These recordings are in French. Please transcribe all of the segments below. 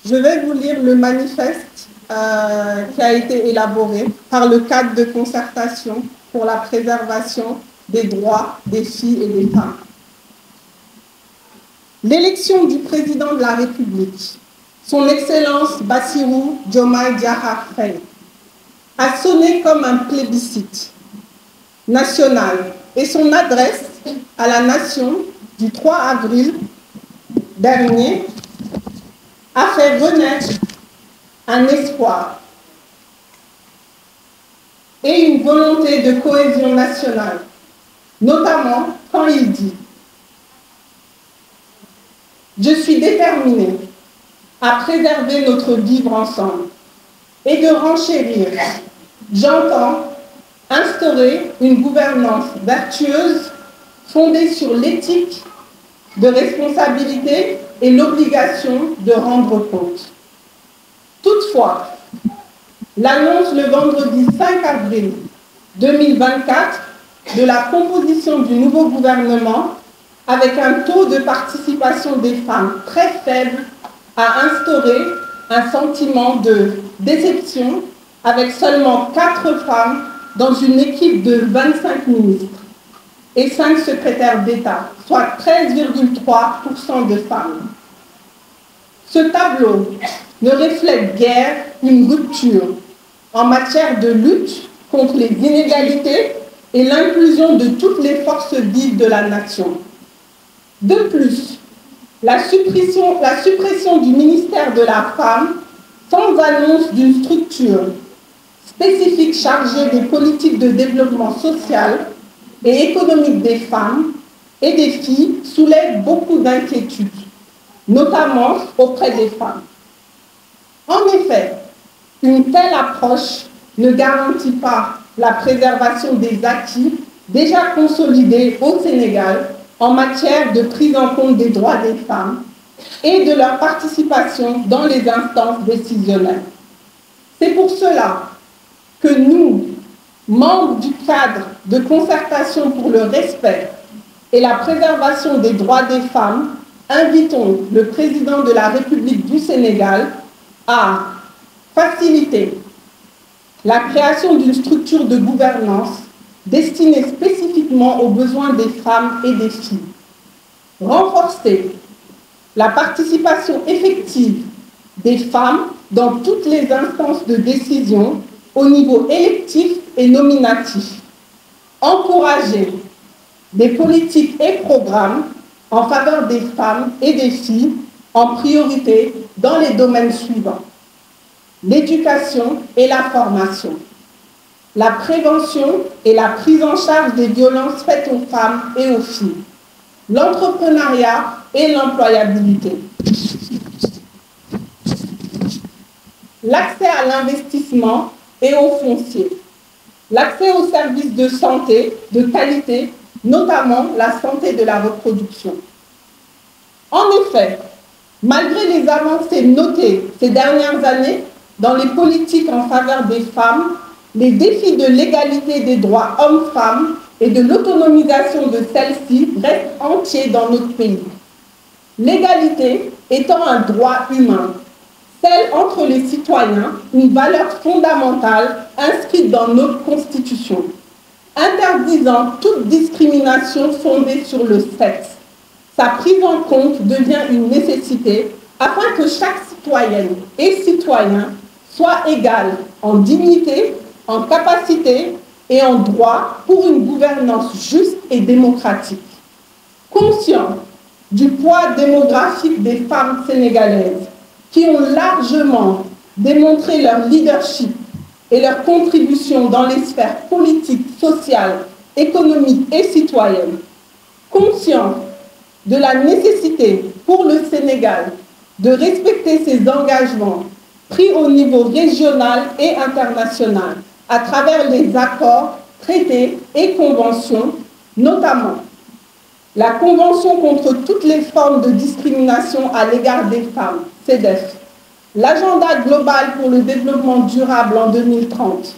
Je vais vous lire le manifeste qui a été élaboré par le cadre de concertation pour la préservation des droits des filles et des femmes. L'élection du président de la République, son Excellence Bassirou Diomaye Diakhar Faye, a sonné comme un plébiscite national et son adresse à la nation du 3 avril dernier a fait renaître un espoir et une volonté de cohésion nationale, notamment quand il dit « Je suis déterminé à préserver notre vivre ensemble et de renchérir. J'entends instaurer une gouvernance vertueuse fondée sur l'éthique de responsabilité et l'obligation de rendre compte. » Toutefois, l'annonce le vendredi 5 avril 2024 de la composition du nouveau gouvernement avec un taux de participation des femmes très faible a instauré un sentiment de déception avec seulement 4 femmes dans une équipe de 25 ministres et 5 secrétaires d'État, soit 13,3% de femmes. Ce tableau ne reflète guère une rupture en matière de lutte contre les inégalités et l'inclusion de toutes les forces vives de la nation. De plus, la suppression du ministère de la Femme sans annonce d'une structure spécifique chargée des politiques de développement social et économique des femmes et des filles soulève beaucoup d'inquiétudes, notamment auprès des femmes. En effet, une telle approche ne garantit pas la préservation des acquis déjà consolidés au Sénégal en matière de prise en compte des droits des femmes et de leur participation dans les instances décisionnelles. C'est pour cela que nous, membres du cadre de concertation pour le respect et la préservation des droits des femmes, invitons le président de la République du Sénégal à faciliter la création d'une structure de gouvernance destinée spécifiquement aux besoins des femmes et des filles, renforcer la participation effective des femmes dans toutes les instances de décision au niveau électif et nominatif, encourager des politiques et programmes en faveur des femmes et des filles en priorité dans les domaines suivants: l'éducation et la formation, la prévention et la prise en charge des violences faites aux femmes et aux filles, l'entrepreneuriat et l'employabilité, l'accès à l'investissement et au foncier, l'accès aux services de santé de qualité, notamment la santé de la reproduction. En effet, malgré les avancées notées ces dernières années dans les politiques en faveur des femmes, les défis de l'égalité des droits hommes-femmes et de l'autonomisation de celles-ci restent entiers dans notre pays. L'égalité étant un droit humain, celle entre les citoyens, une valeur fondamentale inscrite dans notre Constitution, interdisant toute discrimination fondée sur le sexe. Sa prise en compte devient une nécessité afin que chaque citoyenne et citoyen soit égal en dignité, en capacité et en droit pour une gouvernance juste et démocratique. Conscient du poids démographique des femmes sénégalaises qui ont largement démontré leur leadership et leur contribution dans les sphères politiques, sociales, économiques et citoyennes, conscient de la nécessité pour le Sénégal de respecter ses engagements pris au niveau régional et international à travers les accords, traités et conventions, notamment la Convention contre toutes les formes de discrimination à l'égard des femmes, CEDEF, l'Agenda global pour le développement durable en 2030,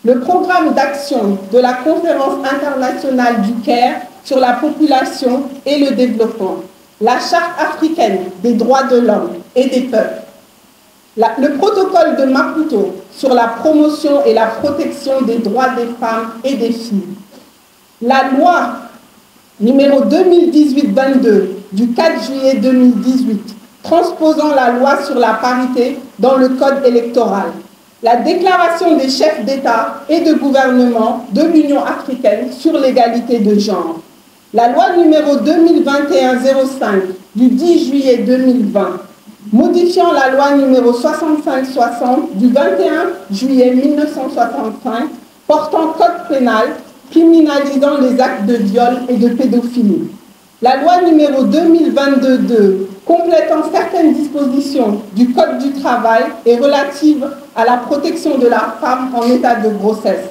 le programme d'action de la Conférence internationale du Caire sur la population et le développement, la Charte africaine des droits de l'homme et des peuples, Le protocole de Maputo sur la promotion et la protection des droits des femmes et des filles. La loi numéro 2018-22 du 4 juillet 2018, transposant la loi sur la parité dans le code électoral. La déclaration des chefs d'État et de gouvernement de l'Union africaine sur l'égalité de genre. La loi numéro 2021-05 du 10 juillet 2020, modifiant la loi numéro 65-60 du 21 juillet 1965, portant code pénal, criminalisant les actes de viol et de pédophilie. La loi numéro 2022-2, complétant certaines dispositions du Code du travail et relative à la protection de la femme en état de grossesse.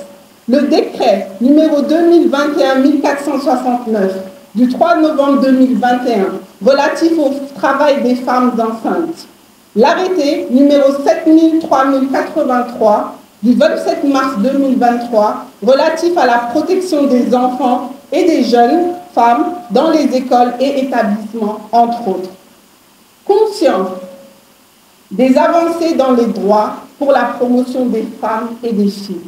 Le décret numéro 2021-1469 du 3 novembre 2021, relatif au travail des femmes enceintes. L'arrêté numéro 7000-3083 du 27 mars 2023, relatif à la protection des enfants et des jeunes femmes dans les écoles et établissements, entre autres. Conscient des avancées dans les droits pour la promotion des femmes et des filles,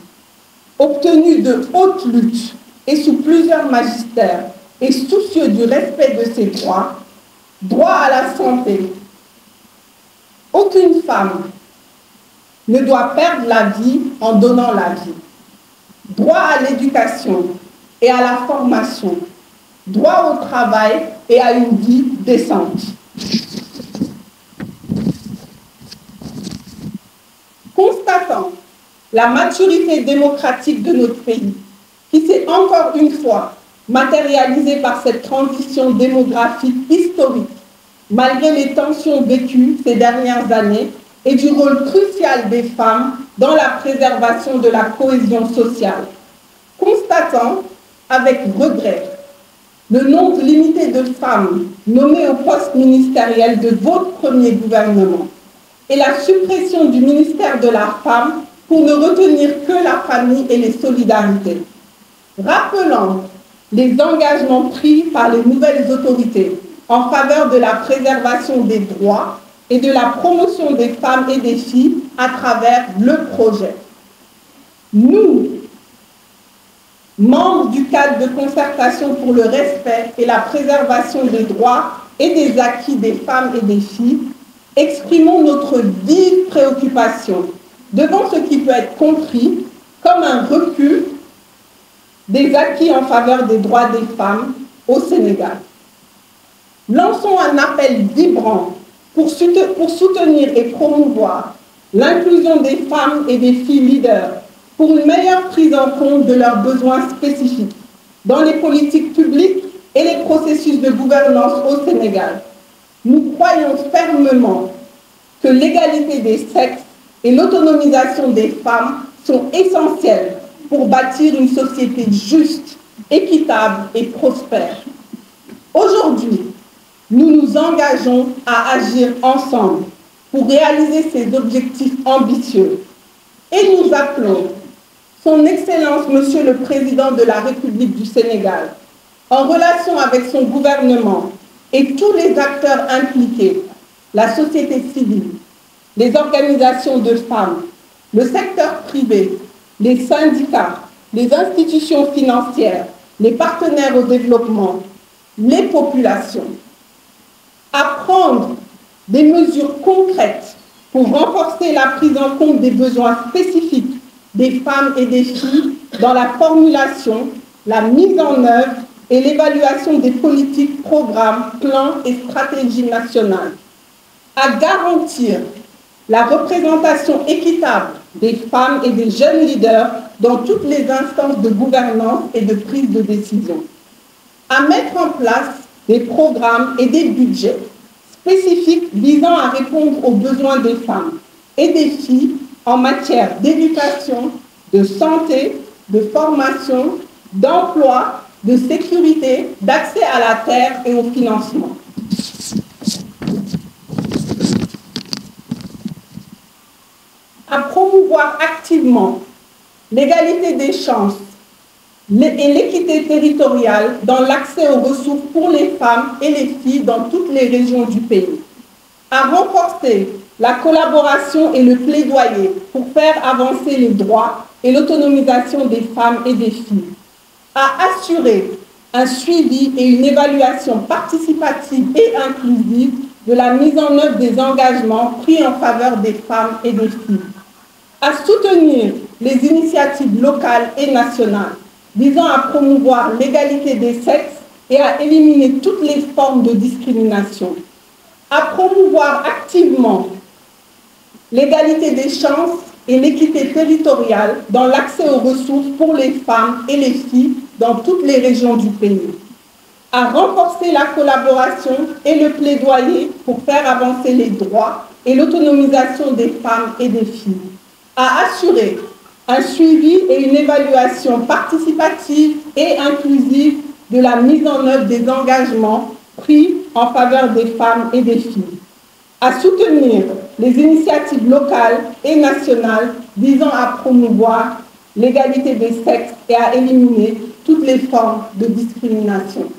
obtenus de haute lutte et sous plusieurs magistères, et soucieux du respect de ces droits, droit à la santé. Aucune femme ne doit perdre la vie en donnant la vie. Droit à l'éducation et à la formation. Droit au travail et à une vie décente. Constatant la maturité démocratique de notre pays, qui s'est encore une fois matérialisée par cette transition démographique historique, malgré les tensions vécues ces dernières années et du rôle crucial des femmes dans la préservation de la cohésion sociale. Constatant avec regret le nombre limité de femmes nommées au poste ministériel de votre premier gouvernement et la suppression du ministère de la Femme pour ne retenir que la famille et les solidarités. Rappelant les engagements pris par les nouvelles autorités en faveur de la préservation des droits et de la promotion des femmes et des filles à travers le projet. Nous, membres du cadre de concertation pour le respect et la préservation des droits et des acquis des femmes et des filles, exprimons notre vive préoccupation devant ce qui peut être compris comme un recul des acquis en faveur des droits des femmes au Sénégal. Lançons un appel vibrant pour soutenir et promouvoir l'inclusion des femmes et des filles leaders pour une meilleure prise en compte de leurs besoins spécifiques dans les politiques publiques et les processus de gouvernance au Sénégal. Nous croyons fermement que l'égalité des sexes et l'autonomisation des femmes sont essentielles pour bâtir une société juste, équitable et prospère. Aujourd'hui, nous nous engageons à agir ensemble pour réaliser ces objectifs ambitieux et nous appelons Son Excellence, Monsieur le Président de la République du Sénégal, en relation avec son gouvernement et tous les acteurs impliqués, la société civile, les organisations de femmes, le secteur privé, les syndicats, les institutions financières, les partenaires au développement, les populations, à prendre des mesures concrètes pour renforcer la prise en compte des besoins spécifiques des femmes et des filles dans la formulation, la mise en œuvre et l'évaluation des politiques, programmes, plans et stratégies nationales, à garantir la représentation équitable des femmes et des jeunes leaders dans toutes les instances de gouvernance et de prise de décision, à mettre en place des programmes et des budgets spécifiques visant à répondre aux besoins des femmes et des filles en matière d'éducation, de santé, de formation, d'emploi, de sécurité, d'accès à la terre et au financement. À promouvoir activement l'égalité des chances et l'équité territoriale dans l'accès aux ressources pour les femmes et les filles dans toutes les régions du pays. À renforcer la collaboration et le plaidoyer pour faire avancer les droits et l'autonomisation des femmes et des filles, à assurer un suivi et une évaluation participative et inclusive de la mise en œuvre des engagements pris en faveur des femmes et des filles, à soutenir les initiatives locales et nationales visant à promouvoir l'égalité des sexes et à éliminer toutes les formes de discrimination, à promouvoir activement l'égalité des chances et l'équité territoriale dans l'accès aux ressources pour les femmes et les filles dans toutes les régions du pays, à renforcer la collaboration et le plaidoyer pour faire avancer les droits et l'autonomisation des femmes et des filles, à assurer un suivi et une évaluation participative et inclusive de la mise en œuvre des engagements pris en faveur des femmes et des filles, à soutenir les initiatives locales et nationales visant à promouvoir l'égalité des sexes et à éliminer toutes les formes de discrimination.